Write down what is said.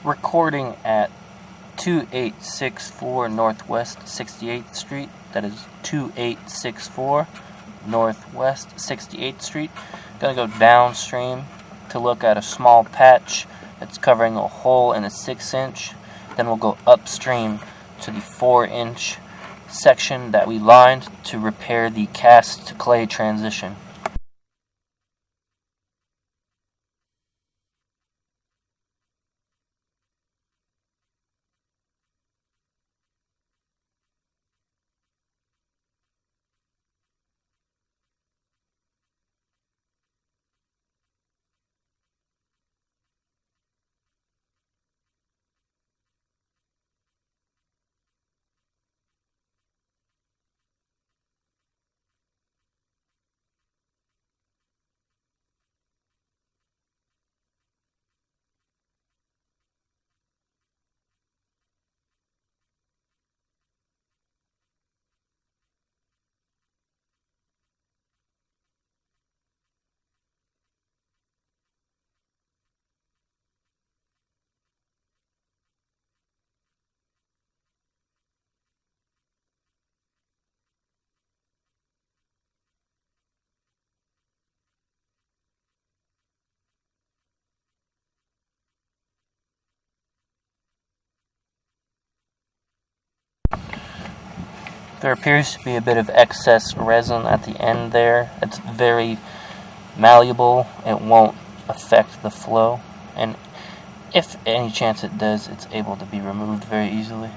recording at 2864 Northwest 68th Street. That is 2864 Northwest 68th Street. Gonna go downstream to look at a small patch that's covering a hole in a 6-inch. Then we'll go upstream to the 4-inch section that we lined to repair the cast to clay transition. There appears to be a bit of excess resin at the end there. It's very malleable. It won't affect the flow. And if any chance it does, it's able to be removed very easily.